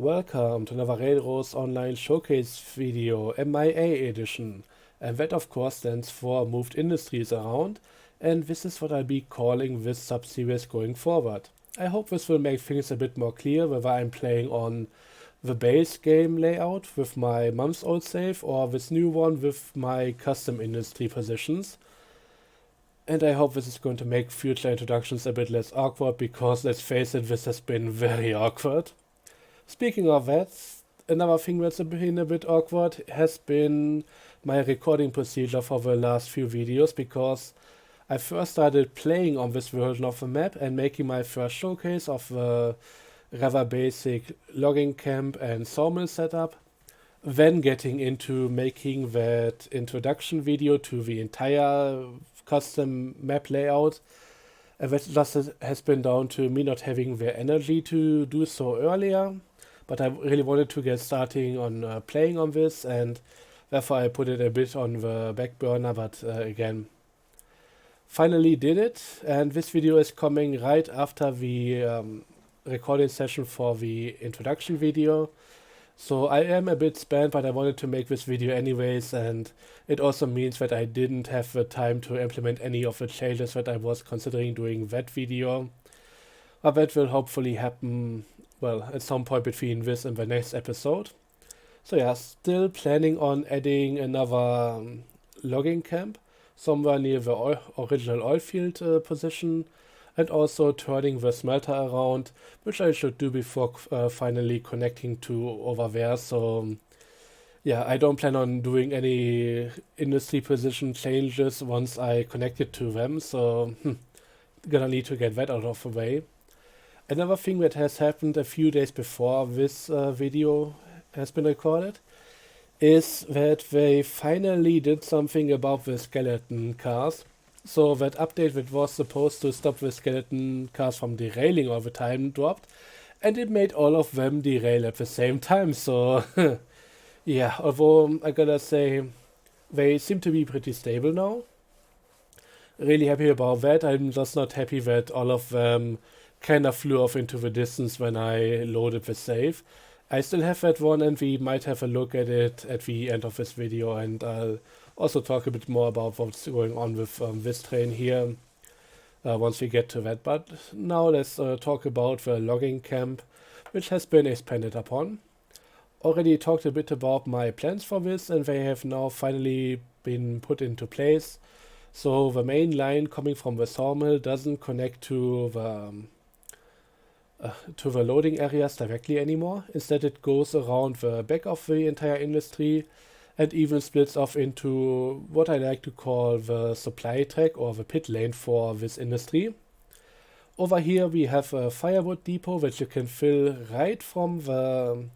Welcome to Navarrero's online showcase video, M.I.A. edition. And that of course stands for Moved Industries Around, and this is what I'll be calling this sub-series going forward. I hope this will make things a bit more clear whether I'm playing on the base game layout with my months-old save or this new one with my custom industry positions. And I hope this is going to make future introductions a bit less awkward because let's face it, this has been very awkward. Speaking of that, another thing that's been a bit awkward has been my recording procedure for the last few videos because I first started playing on this version of the map and making my first showcase of the rather basic logging camp and sawmill setup, then getting into making that introduction video to the entire custom map layout. And that just has been down to me not having the energy to do so earlier. But I really wanted to get starting on playing on this, and therefore I put it a bit on the back burner, but again, finally did it. And this video is coming right after the recording session for the introduction video. So I am a bit spent, but I wanted to make this video anyways, and it also means that I didn't have the time to implement any of the changes that I was considering doing that video. But that will hopefully happen, well, at some point between this and the next episode. So yeah, still planning on adding another logging camp somewhere near the original oil field position, and also turning the smelter around, which I should do before finally connecting to over there. So yeah, I don't plan on doing any industry position changes once I connect it to them, so gonna need to get that out of the way. Another thing that has happened a few days before this video has been recorded is that they finally did something about the skeleton cars. So that update that was supposed to stop the skeleton cars from derailing all the time dropped, and it made all of them derail at the same time. So yeah, although I gotta say they seem to be pretty stable now. Really happy about that. I'm just not happy that all of them kind of flew off into the distance when I loaded the save. I still have that one, and we might have a look at it at the end of this video, and I'll also talk a bit more about what's going on with this train here once we get to that. But now let's talk about the logging camp, which has been expanded upon. Already talked a bit about my plans for this, and they have now finally been put into place. So the main line coming from the sawmill doesn't connect to the loading areas directly anymore. Instead, it goes around the back of the entire industry and even splits off into what I like to call the supply track or the pit lane for this industry. Over here we have a firewood depot that you can fill right from the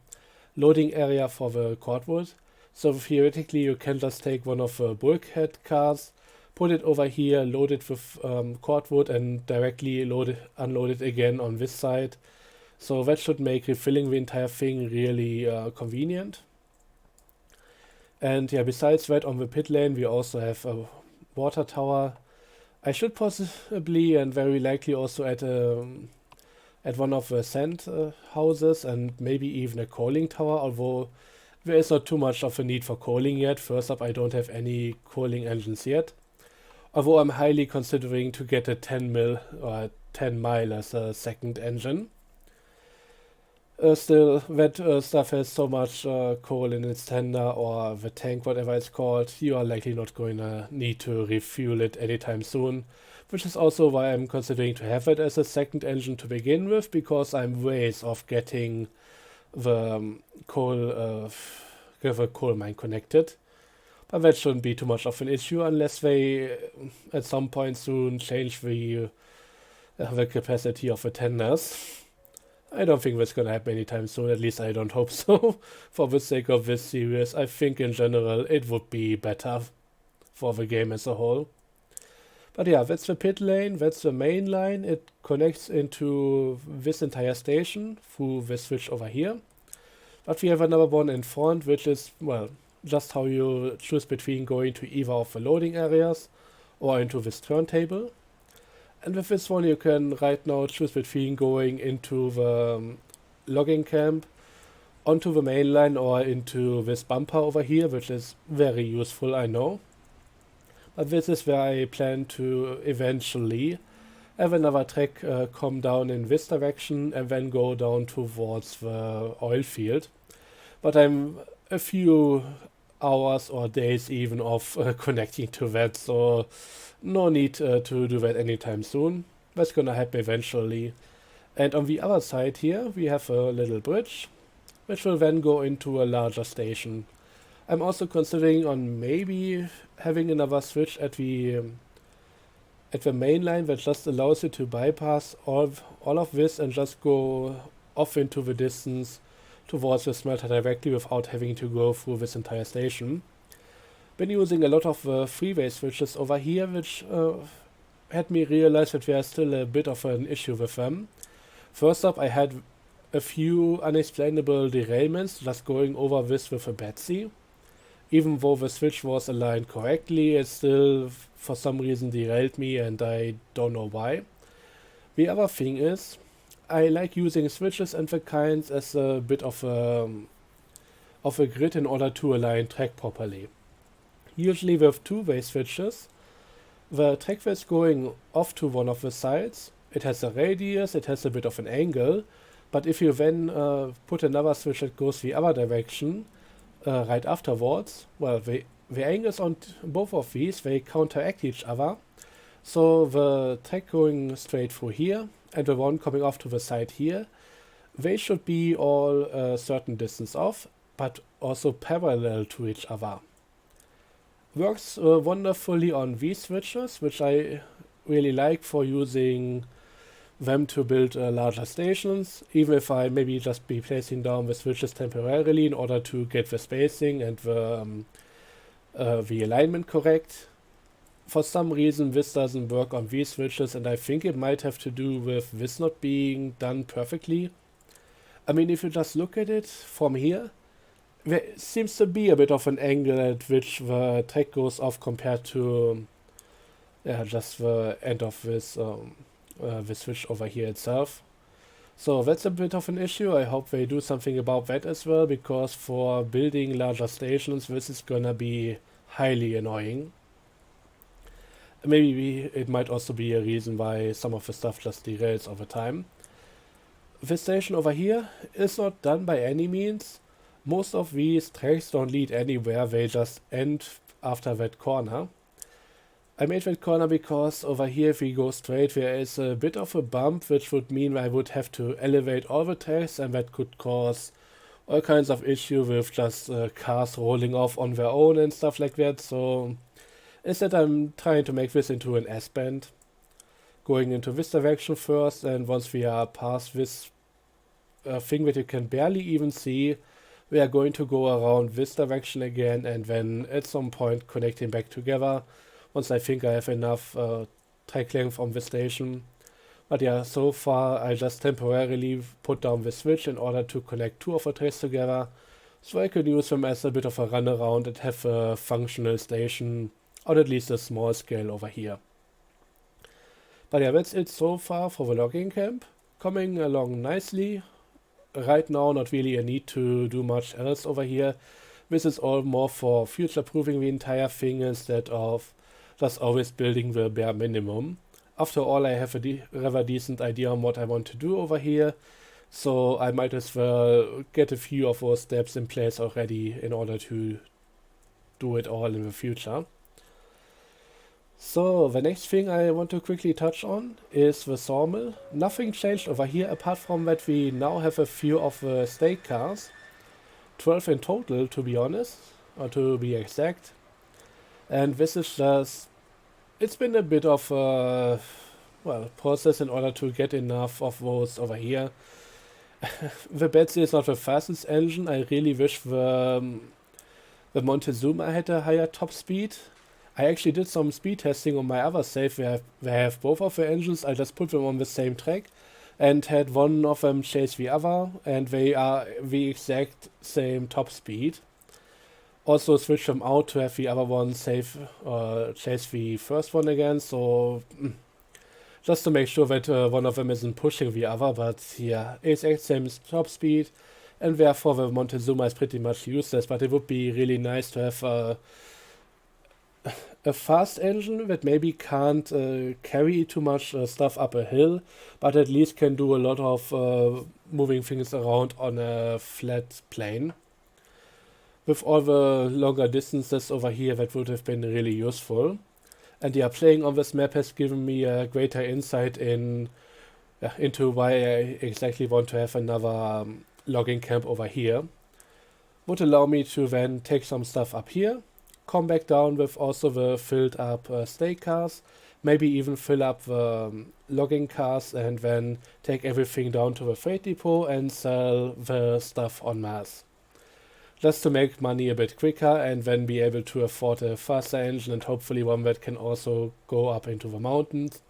loading area for the cordwood. So theoretically you can just take one of the bulkhead cars, put it over here, load it with cordwood, and directly unload it again on this side. So that should make refilling the entire thing really convenient. And yeah, besides that, on the pit lane we also have a water tower. I should possibly and very likely also add one of the sand houses, and maybe even a coaling tower, although there is not too much of a need for coaling yet. First up, I don't have any coaling engines yet. Although I'm highly considering to get a 10 mil or 10 mile as a second engine. Still, that stuff has so much coal in its tender or the tank, whatever it's called, you are likely not going to need to refuel it anytime soon. Which is also why I'm considering to have it as a second engine to begin with, because I'm ways off getting the coal mine connected. But that shouldn't be too much of an issue unless they at some point soon change the capacity of the tenders. I don't think that's gonna happen anytime soon, at least I don't hope so. For the sake of this series, I think in general it would be better for the game as a whole. But yeah, that's the pit lane, that's the main line. It connects into this entire station through the switch over here. But we have another one in front, which is, well, just how you choose between going to either of the loading areas or into this turntable. And with this one you can right now choose between going into the logging camp onto the main line or into this bumper over here, which is very useful, I know. But this is where I plan to eventually have another track come down in this direction and then go down towards the oil field. But I'm a few hours or days even off connecting to that, so no need to do that anytime soon. That's gonna happen eventually. And on the other side here, we have a little bridge, which will then go into a larger station. I'm also considering on maybe having another switch at the main line that just allows you to bypass all of this and just go off into the distance towards the smelter directly without having to go through this entire station. Been using a lot of freeway switches over here, which had me realize that there's still a bit of an issue with them. First up, I had a few unexplainable derailments just going over this with a Betsy. Even though the switch was aligned correctly, it still for some reason derailed me and I don't know why. The other thing is, I like using switches and the kinds as a bit of a grid in order to align track properly. Usually with two-way switches, the track that's going off to one of the sides, it has a radius, it has a bit of an angle, but if you then put another switch that goes the other direction, right afterwards, well, the angles on both of these, they counteract each other. So the track going straight through here and the one coming off to the side here, they should be all a certain distance off, but also parallel to each other. Works wonderfully on these switches, which I really like for using them to build larger stations, even if I maybe just be placing down the switches temporarily in order to get the spacing and the alignment correct. For some reason this doesn't work on these switches, and I think it might have to do with this not being done perfectly. I mean, if you just look at it from here, there seems to be a bit of an angle at which the track goes off compared to just the end of this the switch over here itself. So that's a bit of an issue. I hope they do something about that as well, because for building larger stations this is gonna be highly annoying. Maybe it might also be a reason why some of the stuff just derails over time. This station over here is not done by any means. Most of these tracks don't lead anywhere, they just end after that corner. I made that corner because over here if we go straight there is a bit of a bump, which would mean I would have to elevate all the tracks, and that could cause all kinds of issue with just cars rolling off on their own and stuff like that. So instead I'm trying to make this into an S-bend, going into this direction first, and once we are past this thing that you can barely even see, we are going to go around this direction again, and then at some point connecting back together once I think I have enough track length on the station. But yeah, so far I just temporarily put down the switch in order to connect two of the tracks together, so I could use them as a bit of a runaround and have a functional station, or at least a small scale over here. But yeah, that's it so far for the logging camp. Coming along nicely. Right now not really a need to do much else over here. This is all more for future-proofing the entire thing instead of just always building the bare minimum. After all, I have a rather decent idea on what I want to do over here, so I might as well get a few of those steps in place already in order to do it all in the future. So the next thing I want to quickly touch on is the sawmill. Nothing changed over here apart from that we now have a few of the stake cars, 12 in total to be honest, or to be exact. And this is just, it's been a bit of a, well, process in order to get enough of those over here. The Betsy is not the fastest engine. I really wish the Montezuma had a higher top speed. I actually did some speed testing on my other save where I have both of the engines. I just put them on the same track and had one of them chase the other, and they are the exact same top speed. Also switch them out to have the other one chase the first one again, so just to make sure that one of them isn't pushing the other. But yeah, exact same top speed, and therefore the Montezuma is pretty much useless, but it would be really nice to have a fast engine that maybe can't carry too much stuff up a hill, but at least can do a lot of moving things around on a flat plane. With all the longer distances over here, that would have been really useful. And yeah, playing on this map has given me a greater insight into why I exactly want to have another logging camp over here. Would allow me to then take some stuff up here, come back down with also the filled up stake cars, maybe even fill up the logging cars, and then take everything down to the freight depot and sell the stuff en masse. Just to make money a bit quicker and then be able to afford a faster engine, and hopefully one that can also go up into the mountains,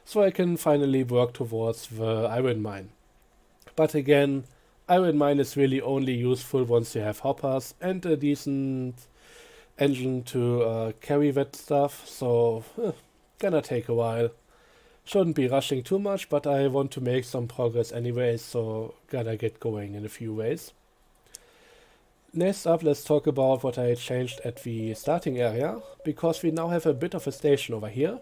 so I can finally work towards the iron mine. But again, iron mine is really only useful once you have hoppers and a decent engine to carry that stuff, so gonna take a while. Shouldn't be rushing too much, but I want to make some progress anyway, so gotta get going in a few ways. Next up, let's talk about what I changed at the starting area, because we now have a bit of a station over here.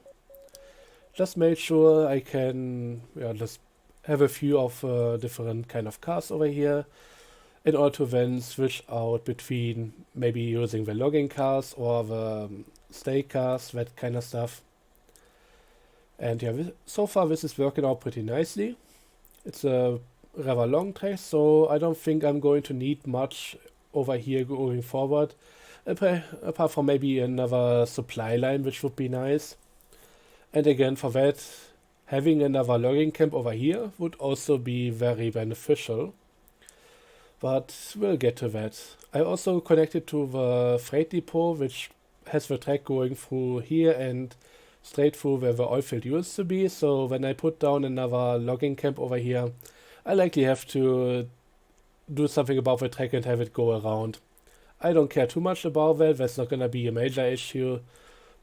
Just made sure I can just have a few of different kind of cars over here, in order to then switch out between maybe using the logging cars or the stake cars, that kind of stuff. And yeah, so far this is working out pretty nicely. It's a rather long track, so I don't think I'm going to need much over here going forward, apart from maybe another supply line, which would be nice. And again, for that, having another logging camp over here would also be very beneficial. But we'll get to that. I also connected to the freight depot, which has the track going through here and straight through where the oil field used to be. So when I put down another logging camp over here, I likely have to do something about the track and have it go around. I don't care too much about that. That's not gonna be a major issue.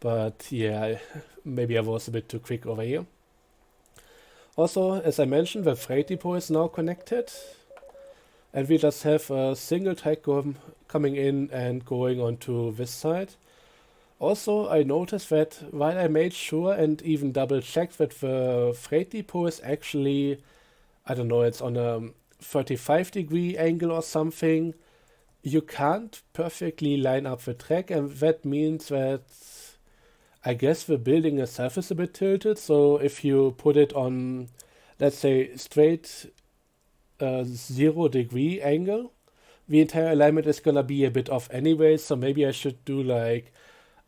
But yeah, maybe I was a bit too quick over here. Also, as I mentioned, the freight depot is now connected. And we just have a single track coming in and going onto this side. Also, I noticed that while I made sure and even double checked that the freight depot is actually, I don't know, it's on a 35-degree angle or something, you can't perfectly line up the track, and that means that I guess the building itself is a bit tilted. So if you put it on, let's say, straight 0-degree angle, the entire alignment is gonna be a bit off anyway, so maybe I should do like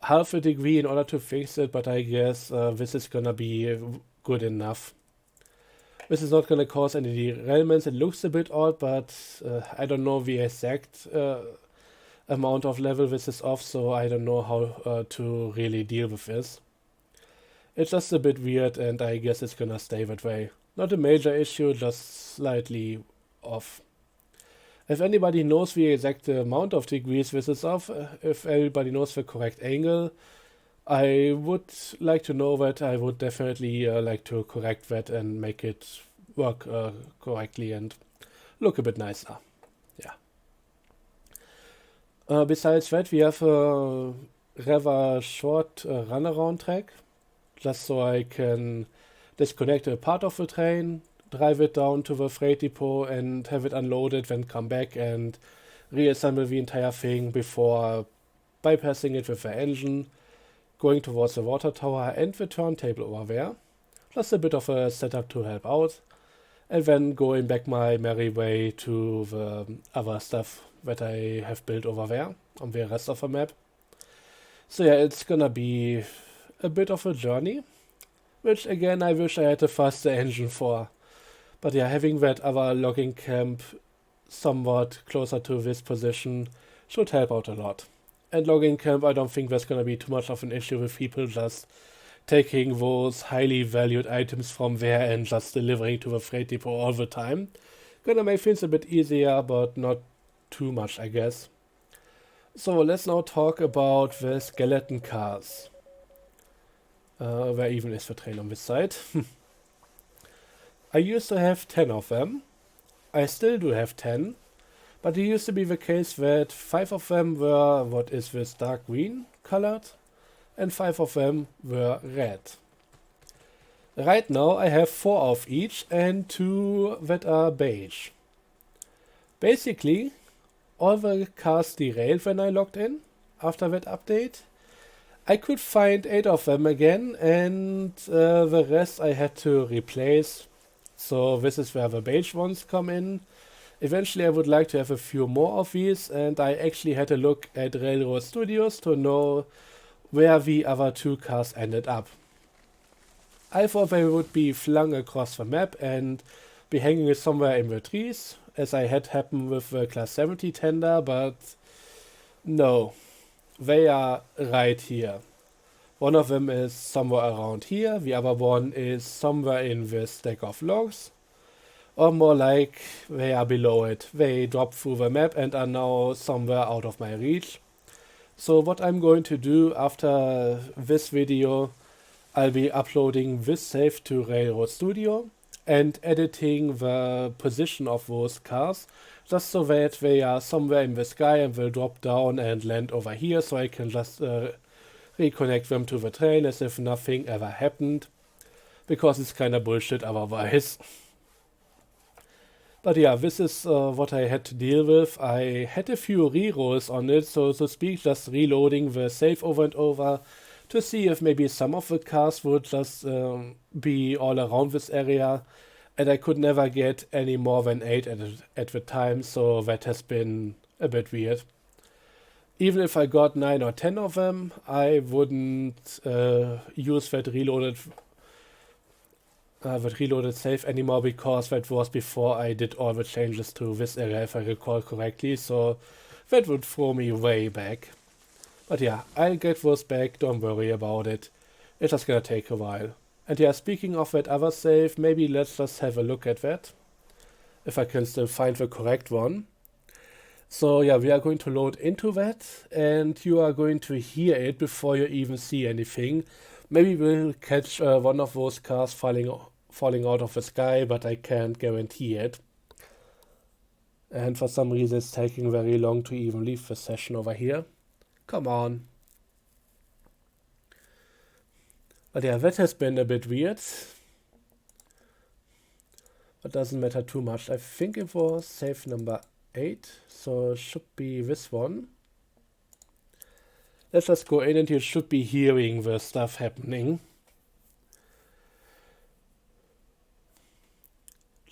half a degree in order to fix it, but I guess this is gonna be good enough. This is not gonna cause any derailments. It looks a bit odd, but I don't know the exact amount of level this is off, so I don't know how to really deal with this. It's just a bit weird, and I guess it's gonna stay that way. Not a major issue, just slightly off. If anybody knows the exact amount of degrees this is off, if everybody knows the correct angle, I would like to know that. I would definitely like to correct that and make it work correctly and look a bit nicer. Yeah. Besides that, we have a rather short runaround track, just so I can disconnect a part of the train, drive it down to the freight depot and have it unloaded, then come back and reassemble the entire thing before bypassing it with the engine, going towards the water tower and the turntable over there. Just a bit of a setup to help out, and then going back my merry way to the other stuff that I have built over there on the rest of the map. So yeah, it's gonna be a bit of a journey, which again I wish I had a faster engine for. But yeah, having that other logging camp somewhat closer to this position should help out a lot. And logging camp, I don't think there's gonna be too much of an issue with people just taking those highly valued items from there and just delivering to the freight depot all the time. Gonna make things a bit easier, but not too much, I guess. So let's now talk about the skeleton cars. Where even is the train on this side? I used to have 10 of them. I still do have 10. But it used to be the case that 5 of them were what is this dark green colored, and 5 of them were red. Right now I have 4 of each and 2 that are beige. Basically, all the cars derailed when I logged in after that update. I could find 8 of them again, and the rest I had to replace. So this is where the beige ones come in. Eventually I would like to have a few more of these, and I actually had a look at Railroad Studios to know where the other 2 cars ended up. I thought they would be flung across the map and be hanging somewhere in the trees, as I had happened with the Class 70 tender, but no, they are right here. One of them is somewhere around here, the other one is somewhere in this stack of logs, or more like they are below it. They dropped through the map and are now somewhere out of my reach. So what I'm going to do after this video, I'll be uploading this save to Railroad Studio and editing the position of those cars just so that they are somewhere in the sky and will drop down and land over here, so I can just reconnect them to the train as if nothing ever happened, because it's kind of bullshit otherwise. But yeah, this is what I had to deal with. I had a few rerolls on it, so to speak, just reloading the save over and over to see if maybe some of the cars would just be all around this area. And I could never get any more than 8 at the time, so that has been a bit weird. Even if I got 9 or 10 of them, I wouldn't use that reloaded save anymore, because that was before I did all the changes to this area, if I recall correctly, so that would throw me way back. But yeah, I'll get those back, don't worry about it. It's just gonna take a while. And yeah, speaking of that other save, maybe let's just have a look at that, if I can still find the correct one. So yeah, we are going to load into that, and you are going to hear it before you even see anything. Maybe we'll catch one of those cars falling out of the sky, but I can't guarantee it. And for some reason it's taking very long to even leave the session over here. Come on. But yeah, that has been a bit weird. But doesn't matter too much. I think it was save number 8, so it should be this one. Let's just go in and you should be hearing the stuff happening.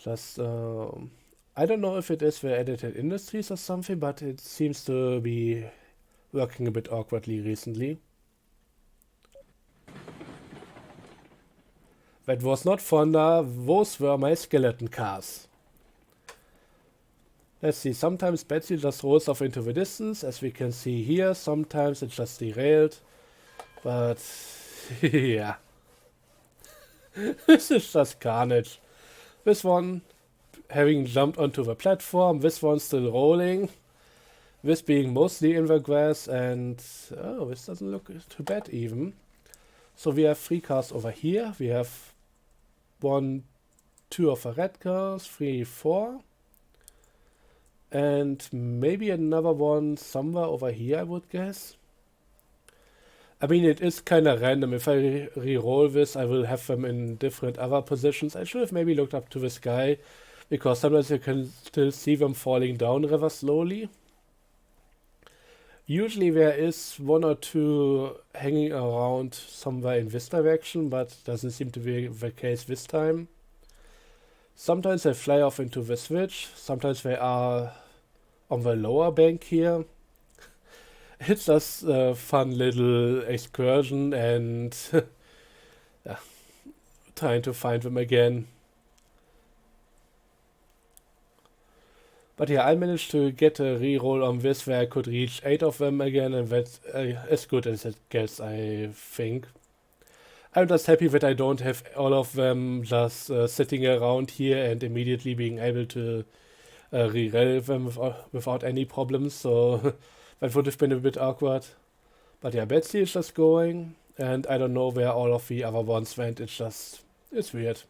Just, I don't know if it is the edited industries or something, but it seems to be working a bit awkwardly recently. That was not Fonda, those were my skeleton cars. Let's see, sometimes Betsy just rolls off into the distance, as we can see here. Sometimes it just derailed. But, yeah. This is just carnage. This one having jumped onto the platform, this one still rolling. This being mostly in the grass, and oh, this doesn't look too bad even. So we have 3 cars over here. We have 1, 2 of the red cars, 3, 4. And maybe another one somewhere over here, I would guess. I mean, it is kind of random. If I re-roll this, I will have them in different other positions. I should have maybe looked up to the sky, because sometimes you can still see them falling down rather slowly. Usually there is 1 or 2 hanging around somewhere in this direction, but doesn't seem to be the case this time. Sometimes they fly off into the switch, sometimes they are on the lower bank here. It's just a fun little excursion, and yeah, trying to find them again. But yeah, I managed to get a reroll on this where I could reach 8 of them again, and that's as good as it gets, I think. I'm just happy that I don't have all of them just sitting around here and immediately being able to re-rail them without any problems, so that would have been a bit awkward. But yeah, Betsy is just going, and I don't know where all of the other ones went. It's weird.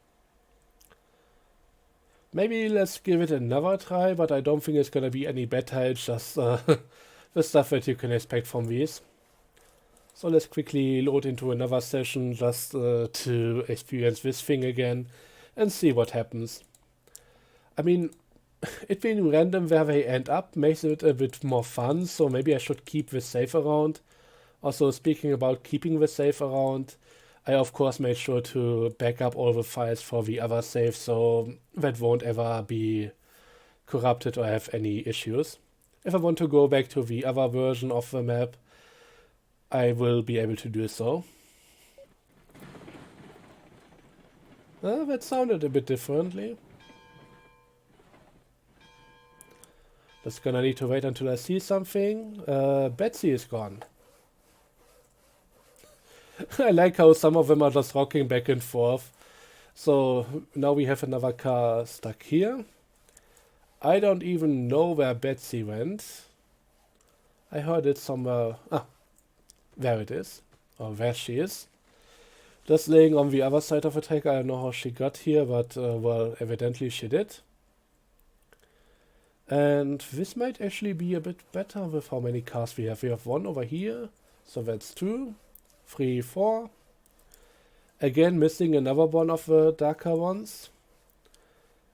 Maybe let's give it another try, but I don't think it's gonna be any better. It's just the stuff that you can expect from these. So let's quickly load into another session just to experience this thing again and see what happens. I mean, it being random where they end up makes it a bit more fun, so maybe I should keep this safe around. Also, speaking about keeping the save around, I of course made sure to back up all the files for the other save so that won't ever be corrupted or have any issues. If I want to go back to the other version of the map, I will be able to do so. That sounded a bit differently. Just gonna need to wait until I see something. Betsy is gone. I like how some of them are just rocking back and forth. So now we have another car stuck here. I don't even know where Betsy went. I heard it somewhere. Ah, there it is. Or where she is. Just laying on the other side of the track. I don't know how she got here, but well, evidently she did. And this might actually be a bit better with how many cars we have. We have one over here, so that's 2, 3, 4. Again, missing another one of the darker ones.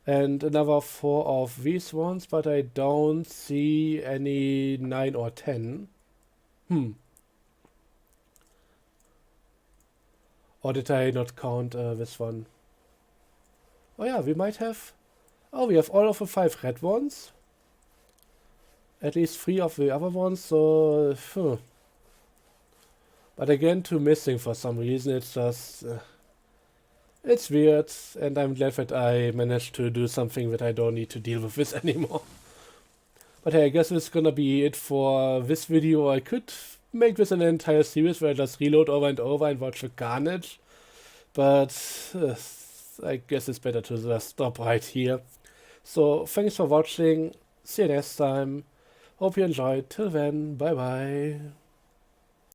And another 4 of these ones, but I don't see any 9 or 10. Or did I not count this one? Oh yeah, we might have... Oh, we have all of the 5 red ones. At least 3 of the other ones, so... But again, 2 missing for some reason. It's just... it's weird, and I'm glad that I managed to do something that I don't need to deal with this anymore. But hey, I guess it's gonna be it for this video. I could make this an entire series where I just reload over and over and watch the carnage. But I guess it's better to just stop right here. So, thanks for watching. See you next time. Hope you enjoyed. Till then, bye bye.